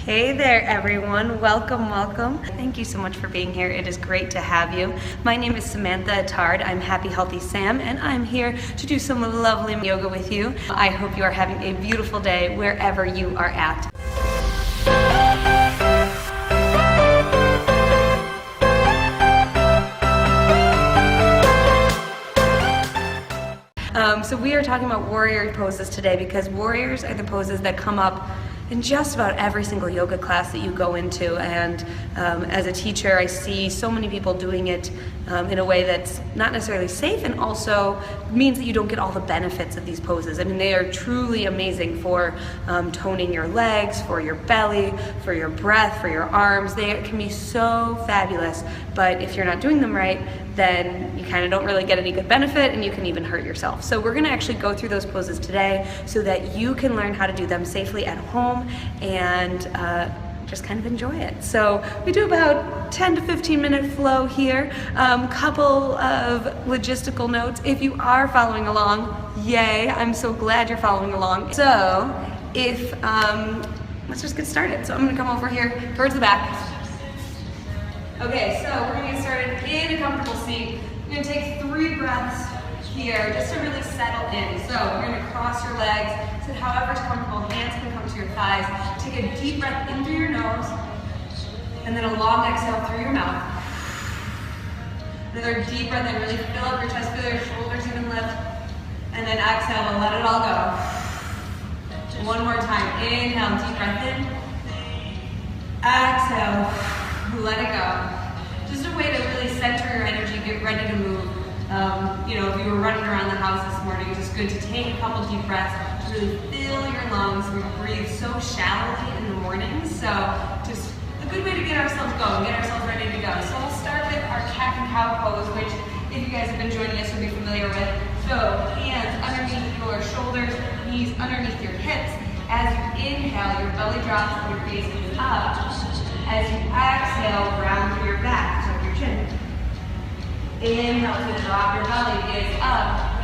Hey there everyone, welcome, welcome. Thank you so much for being here. It is great to have you. My name is Samantha Attard. I'm Happy Healthy Sam and I'm here to do some lovely yoga with you. I hope you are having a beautiful day wherever you are at. So we are talking about warrior poses today because warriors are the poses that come up in just about every single yoga class that you go into, and as a teacher I see so many people doing it in a way that's not necessarily safe and also means that you don't get all the benefits of these poses. I mean, they are truly amazing for toning your legs, for your belly, for your breath, for your arms. They can be so fabulous, but if you're not doing them right, then you kind of don't really get any good benefit and you can even hurt yourself. So we're gonna actually go through those poses today so that you can learn how to do them safely at home and just kind of enjoy it. So we do about 10 to 15 minute flow here. Couple of logistical notes. If you are following along, yay, I'm so glad you're following along. So let's just get started. So I'm gonna come over here towards the back. Okay, so we're gonna get started in a comfortable seat. You're gonna take 3 breaths here just to really settle in. So you're gonna cross your legs, sit however's comfortable, hands can come to your thighs. Take a deep breath in through your nose, and then a long exhale through your mouth. Another deep breath in, really fill up your chest, feel your shoulders even lift, and then exhale and let it all go. One more time, inhale, deep breath in, exhale, let it go. Just a way to really center your energy, get ready to move. If you were running around the house this morning, it's just good to take a couple deep breaths, to really fill your lungs. We breathe so shallowly in the morning, so just a good way to get ourselves going, get ourselves ready to go. So we'll start with our cat and cow pose, which if you guys have been joining us, you'll be familiar with. So hands underneath your shoulders, knees underneath your hips. As you inhale, your belly drops and your face is up. As you exhale, round through your back, tuck your chin. Inhale to drop your belly, gaze up.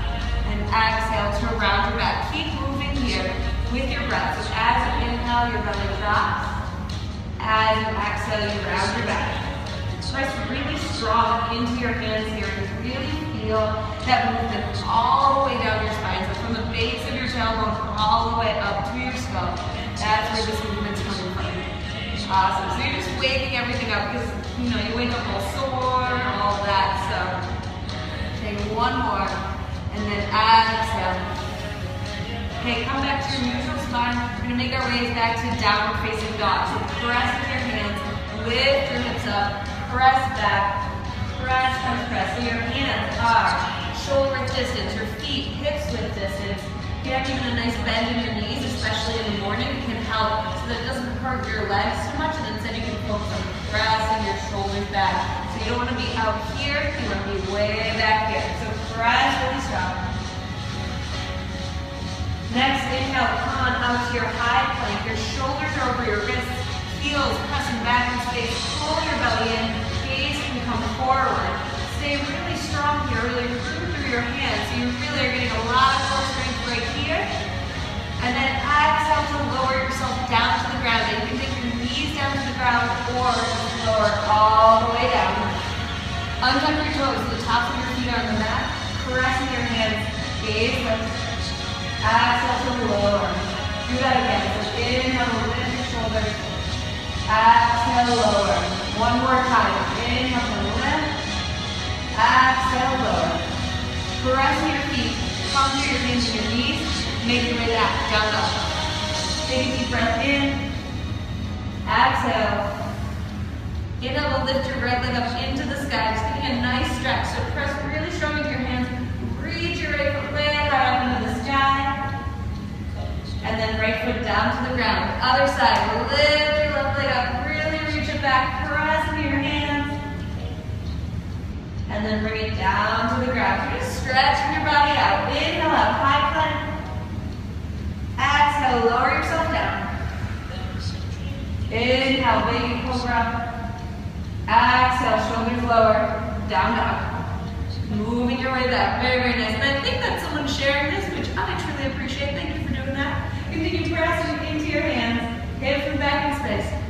And exhale to round your back. Keep moving here with your breath. So as you inhale, your belly drops. As you exhale, you round your back. Press really strong into your hands here and really feel that movement all the way down your spine. So from the base of your tailbone all the way up to your skull. That's where this movement's coming from. Awesome. So you're just waking everything up because you wake up all sore, all that. So take one more and then exhale. Okay, come back to your neutral spine. We're gonna make our ways back to downward facing dog. So press with your hands, lift your hips up, press back, press, press. So your hands are shoulder width distance, your feet hips width distance. If you have even a nice bend in your knees, especially in the morning, it can help so that it doesn't hurt your legs too much, and instead you can focus on pressing your shoulders back. So you don't want to be out here, you want to be way back here. So press really strong. Next, inhale, come on out to your high plank. Your shoulders are over your wrists, heels pressing back in space. Pull your belly in, gaze can come forward. Stay really strong here, really root through your hands. So you really are getting a lot of core strength right here. And then exhale to lower yourself down to the ground. And you can take your knees down to the ground or lower all the way down. Untuck your toes, the tops of your feet are on the mat. Pressing your hands, gaze lift. Exhale to lower. Do that again. So inhale, lift your shoulders. Exhale, lower. One more time. Inhale to lift. Exhale, lower. Pressing your feet. Come to your hands and your knees. Make your way back, down dog. Take a deep breath in. Exhale. Inhale to lift your right leg up into the sky. Just getting a nice stretch. So press really strong with your hands. Reach your right foot way right up into the sky. And then right foot down to the ground. Other side. Lift your left leg up. Really reach it back. Press into your hands. And then bring it down to the ground. You're just stretching your body out. Inhale up, high plank. Exhale, lower yourself down. Inhale, baby cobra. Exhale, shoulders lower, down dog. Moving your way back, very, very nice. And I think that's someone sharing this, which I truly appreciate. Thank you for doing that. Continue pressing into your hands, hips from back in space.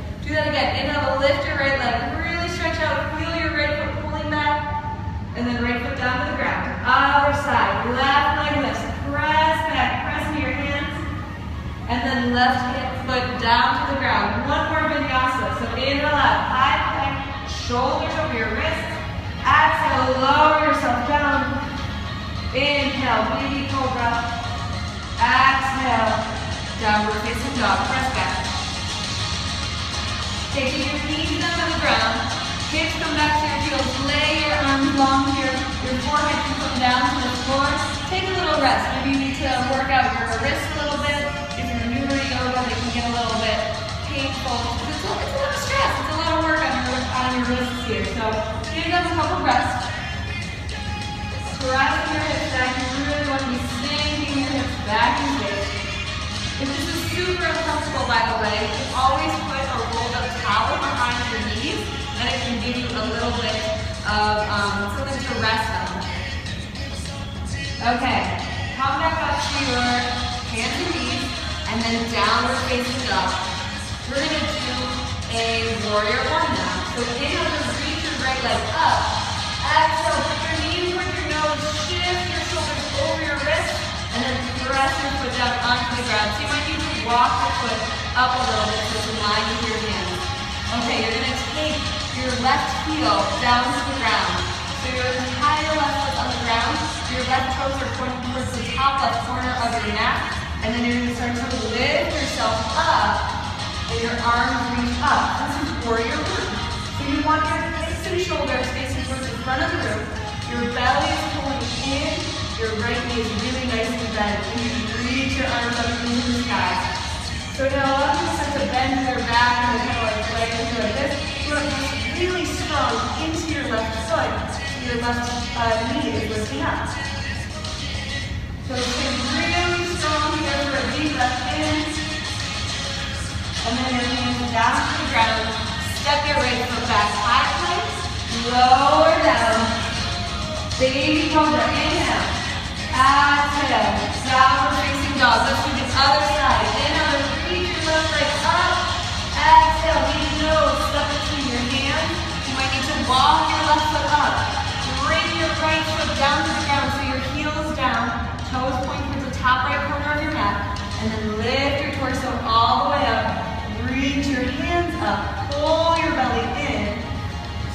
left foot down to the ground. One more vinyasa. So inhale up, high plank, shoulders over your wrists. Exhale, lower yourself down. Inhale, baby cobra. Exhale, downward facing dog. Press back. Taking your knees down on the ground. Hips come back to your heels. Lay your arms long here. Your forehead can come down to the floor. Take a little rest. Maybe you need to work out your wrists a little bit. If you're newer to yoga, they can get a little bit painful. It's a lot of stress. It's a lot of work on your wrists here. So give them a couple breaths. Pressing your hips back. You really want to be sinking your hips back in space. If this is super uncomfortable, by the way, you can always put a rolled up towel behind your knees, and it can give you a little bit of something to rest on. Okay, come back up to your hands and knees, and then downward facing dog. We're going to do a warrior one now. So inhale, just reach your right leg up. Exhale, put your knees towards your nose, shift your shoulders over your wrist, and then press your foot down onto the ground. So you might need to walk your foot up a little bit so it's in line with your hands. Okay, you're going to take your left heel down to the ground. So your entire left foot on the ground, your left toes are pointing towards the top left corner of your mat, and then you're going to start to lift yourself up, and your arms reach up. This is warrior one. So you want your hips and shoulders facing towards the front of the room. Your belly is pulling in. Your right knee is really nice and bent, and you reach your arms up into the sky. So now a lot of people start to bend their back and kind of like lay into like this. You want to push really strong into your left foot. Your left knee is lifting up. So stay really strong here for a deep breath in. And then your hands down to the ground. Step your right foot back, high plank, lower down. Baby cobra, inhale. Exhale, downward facing dog. Let's do the other side. Inhale, reach your left leg up. Exhale, baby nose, step between your hands. You might need to walk your left foot up. Bring your right foot down to the ground so your heel is down. Toes point towards the top right corner of your mat. And then lift your torso all the way up. Reach your hands up. Pull your belly in.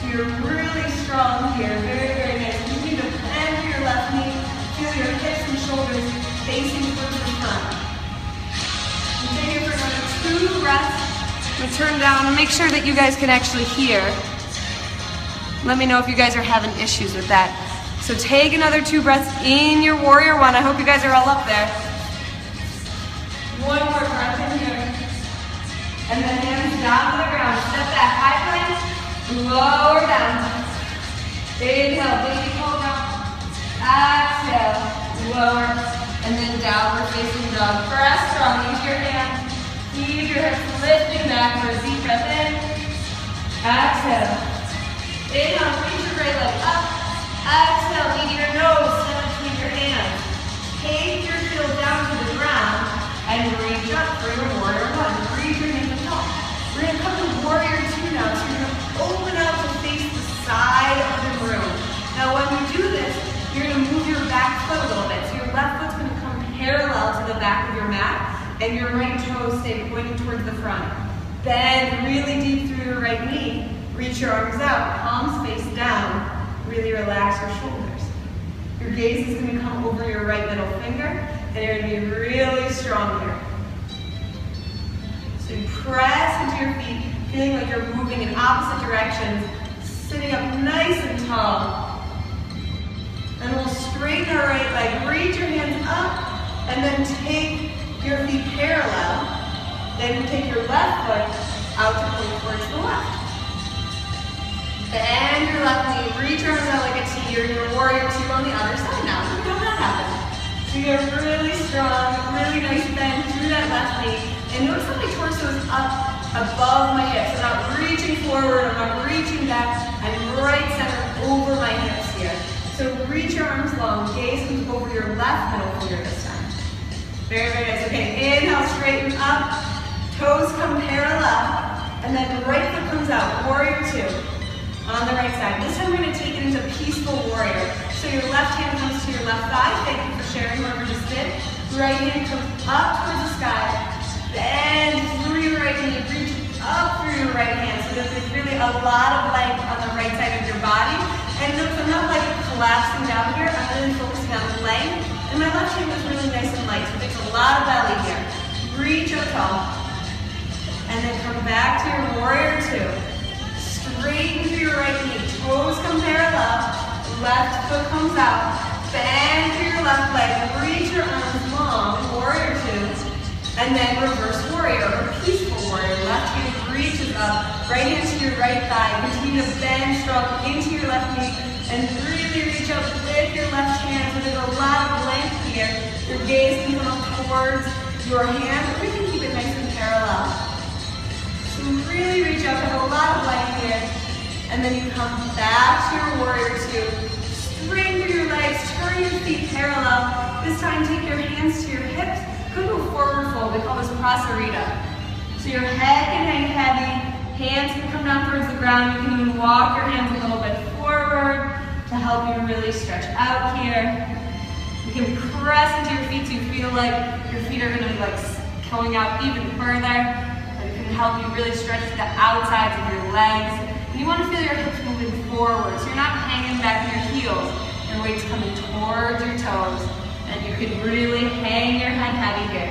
So you're really strong here. Very, very nice. You need to bend your left knee. Feel your hips and shoulders facing towards the front. Continue for another 2 breaths. I'm going to turn down and make sure that you guys can actually hear. Let me know if you guys are having issues with that. So take another 2 breaths in your warrior one. I hope you guys are all up there. One more breath in here. And then hands down to the ground. Step back, high plank, lower down. Inhale, baby cobra. Exhale, lower, and then downward facing dog. Press strong, use your hands. Keep your hips lifting back for a deep breath in. Exhale. Inhale, reach your right leg up. Exhale, lead your nose, step between your hands. Take your heel down to the ground and reach up for your warrior one. Reach your hands up. We're going to come to warrior two now. So you're going to open up to face the side of the room. Now when you do this, you're going to move your back foot a little bit. So your left foot's going to come parallel to the back of your mat, and your right toes stay pointing towards the front. Bend really deep through your right knee. Reach your arms out, palms face down. Really relax your shoulders. Your gaze is going to come over your right middle finger, and you're going to be really strong here. So you press into your feet, feeling like you're moving in opposite directions, sitting up nice and tall. And we'll straighten our right leg. Reach your hands up, and then take your feet parallel. Then take your left foot out to point towards the left. Bend your left knee. Reach your arms out like a T. You're in your warrior two on the other side now. Look how that happens. So you're really strong, really nice bend through that left knee. And notice how my torso is up above my hips. I'm not reaching forward. I'm not reaching back. I'm right center over my hips here. So reach your arms long, gaze comes over your left middle finger this time. Very, very nice. Okay, inhale, straighten up, toes come parallel, and then the right foot comes out, warrior two, on the right side. This time we're going to take it into peaceful warrior. So your left hand comes to your left thigh. Thank you for sharing whoever just did. Right hand comes up towards the sky. Bend through your right knee, reach up through your right hand so that there's really a lot of length on the right side of your body. And notice I'm not like collapsing down here, I'm really focusing on the length. And my left hand is really nice and light, so there's a lot of belly here. Reach up tall. And then come back to your warrior two. Straighten through your right knee, toes come parallel, left foot comes out. Bend through your left leg, reach your arms long, warrior two. And then reverse warrior or peaceful warrior. Left hand reaches up, right hand to your right thigh. Continue to bend strong into your left knee and really reach up with your left hand. So there's a lot of length here. Your gaze can come up towards your hand, or we can keep it nice and parallel. So really reach up, have a lot of length here. And then you come back to your warrior two. Straighten through your legs, turn your feet parallel. This time take your hands to your hips. Go to a forward fold, we call this prasarita. So your head can hang heavy, hands can come down towards the ground. You can even walk your hands a little bit forward to help you really stretch out here. You can press into your feet so you feel like your feet are gonna be like going out even further. And it can help you really stretch the outsides of your legs. And you wanna feel your hips moving forward, so you're not hanging back in your heels. Your weight's coming towards your toes. And you can really hang your head heavy here.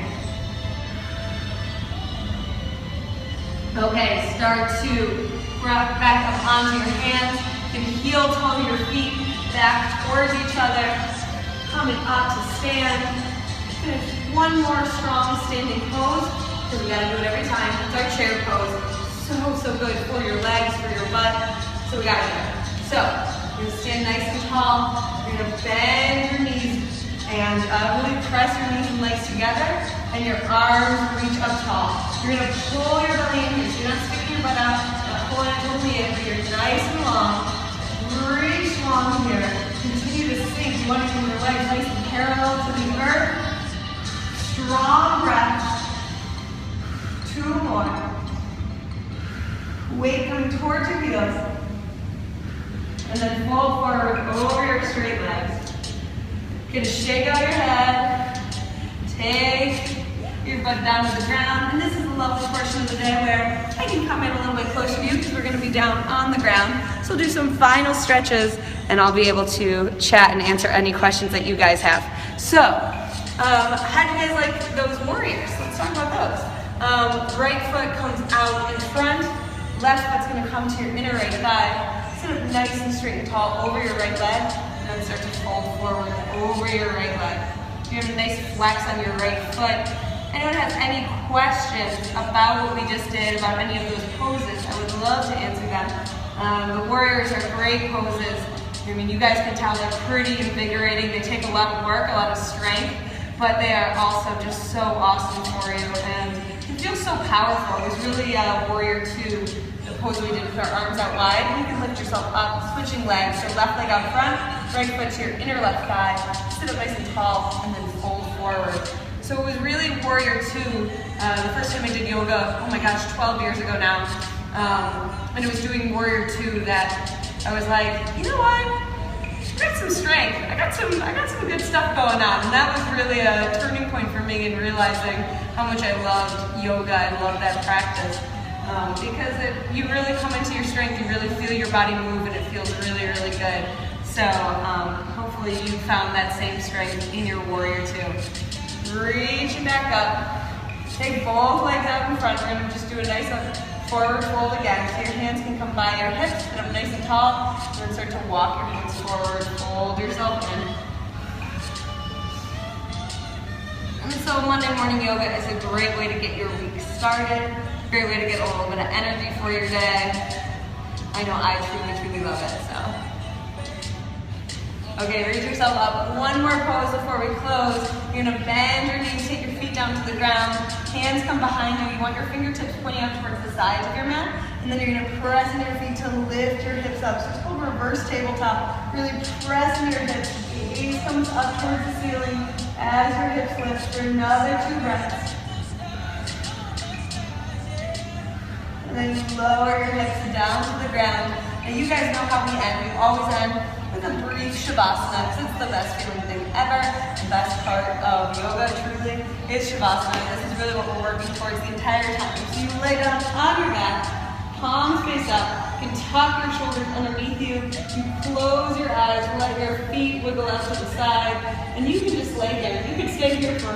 Okay, start to rock back up onto your hands. You can heel toe your feet back towards each other. Coming up to stand. Finish one more strong standing pose, because we gotta do it every time. It's our chair pose. So good for your legs, for your butt. So we gotta do it. So, you're gonna stand nice and tall. You're gonna bend your knees. And really press your knees and legs together, and your arms reach up tall. You're gonna pull your belly in here, so you're not sticking your butt out, not pulling it totally in, but you're nice and long. Reach long here. Continue to sink. You want to keep your legs nice and parallel to the earth. Strong breath. Two more. Weight coming towards your heels. And then fold forward over your straight legs. You're gonna shake out your head, take your butt down to the ground, and this is the lovely portion of the day where I can come in a little bit closer to you because we're gonna be down on the ground. So we'll do some final stretches and I'll be able to chat and answer any questions that you guys have. So, how do you guys like those warriors? Let's talk about those. Right foot comes out in front, left foot's gonna come to your inner right thigh. Sit up nice and straight and tall over your right leg. And start to fold forward over your right leg. You have a nice flex on your right foot. Anyone has any questions about what we just did, about any of those poses, I would love to answer them. The warriors are great poses. I mean, you guys can tell they're pretty invigorating. They take a lot of work, a lot of strength, but they are also just so awesome for you. And it feels so powerful. It was really warrior two. Pose we did with our arms out wide. You can lift yourself up, switching legs. So left leg out front, right foot to your inner left thigh. Sit up nice and tall, and then fold forward. So it was really warrior two. The first time I did yoga, oh my gosh, 12 years ago now. And it was doing warrior two that I was like, you know what? I got some strength. I got some good stuff going on. And that was really a turning point for me in realizing how much I loved yoga and loved that practice. Because you really come into your strength, you really feel your body move, and it feels really, really good. So hopefully you found that same strength in your warrior two. Reach back up. Take both legs out in front. We're going to just do a nice forward fold again. So your hands can come by your hips, sit up nice and tall, and then start to walk your hands forward, fold yourself in. And so Monday morning yoga is a great way to get your week started. Great way to get a little bit of energy for your day. I know I truly love it, so. Okay, reach yourself up. One more pose before we close. You're gonna bend your knees, take your feet down to the ground. Hands come behind you. You want your fingertips pointing out towards the sides of your mat. And then you're gonna press into your feet to lift your hips up. So it's called reverse tabletop. Really press into your hips. Gaze comes up towards the ceiling as your hips lift for another 2 breaths. And then you lower your hips down to the ground. And you guys know how we end. We always end And then breathe Shavasana, because it's the best feeling thing ever. The best part of yoga, truly, is Shavasana. This is really what we're working towards the entire time. So you lay down on your back, palms face up. You can tuck your shoulders underneath you. You close your eyes, let your feet wiggle out to the side, and you can just lay there. You can stay here for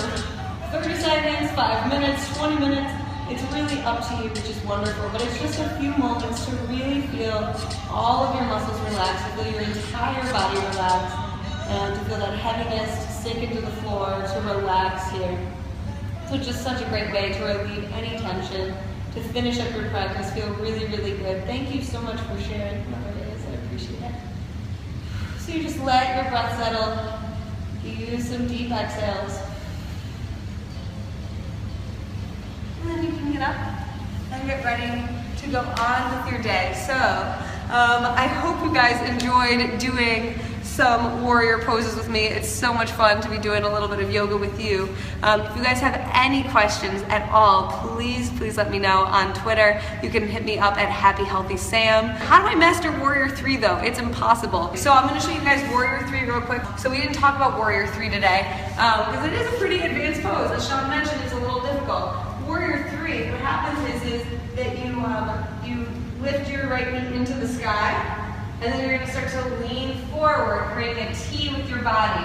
30 seconds, 5 minutes, 20 minutes. It's really up to you, which is wonderful, but it's just a few moments to really feel all of your muscles relax, to feel your entire body relax, and to feel that heaviness to sink into the floor, to relax here. So just such a great way to relieve any tension, to finish up your practice, feel really, really good. Thank you so much for sharing whatever it is, I appreciate it. So you just let your breath settle, use some deep exhales. And then you can get up and get ready to go on with your day. So I hope you guys enjoyed doing some warrior poses with me. It's so much fun to be doing a little bit of yoga with you. If you guys have any questions at all, please let me know on Twitter. You can hit me up at Happy Healthy Sam. How do I master Warrior 3 though? It's impossible. So I'm going to show you guys Warrior 3 real quick. So we didn't talk about Warrior 3 today because it is a pretty advanced pose. As Sean mentioned, it's a little difficult. Warrior 3, what happens is that you lift your right knee into the sky. And then you're going to start to lean forward, creating a T with your body.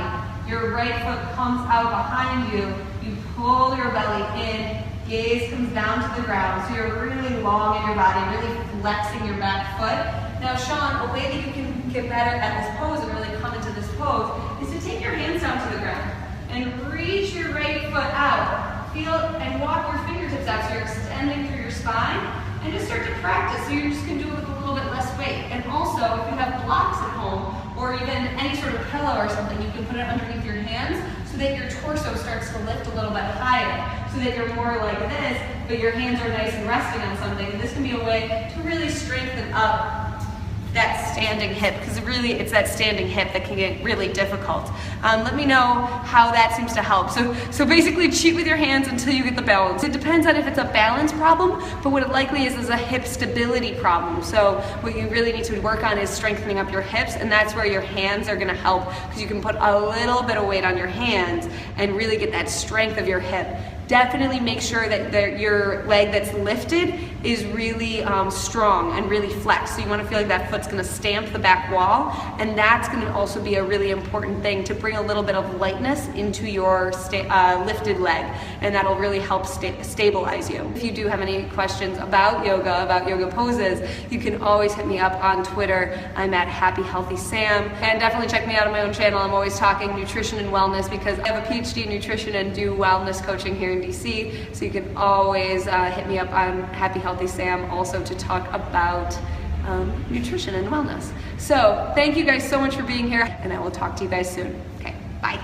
Your right foot comes out behind you. You pull your belly in. Gaze comes down to the ground. So you're really long in your body, really flexing your back foot. Now, Sean, a way that you can get better at this pose and really come into this pose is to take your hands down to the ground and reach your right foot out. Feel and walk your fingertips out so you're extending through your spine. And just start to practice, so you just can do it with a little bit less weight. And also, if you have blocks at home, or even any sort of pillow or something, you can put it underneath your hands so that your torso starts to lift a little bit higher, so that you're more like this, but your hands are nice and resting on something. And this can be a way to really strengthen up that standing hip, because really it's that standing hip that can get really difficult. Let me know how that seems to help. So basically cheat with your hands until you get the balance. It depends on if it's a balance problem, but what it likely is a hip stability problem. So what you really need to work on is strengthening up your hips, and that's where your hands are going to help, because you can put a little bit of weight on your hands and really get that strength of your hip. Definitely make sure that your leg that's lifted is really strong and really flexed. So you want to feel like that foot's going to stamp the back wall, and that's going to also be a really important thing to bring a little bit of lightness into your lifted leg, and that'll really help stabilize you. If you do have any questions about yoga poses, you can always hit me up on Twitter. I'm at Happy Healthy Sam, and definitely check me out on my own channel. I'm always talking nutrition and wellness because I have a PhD in nutrition and do wellness coaching here in DC, so you can always hit me up on Happy Healthy Sam also to talk about nutrition and wellness. So thank you guys so much for being here, and I will talk to you guys soon. Okay, bye.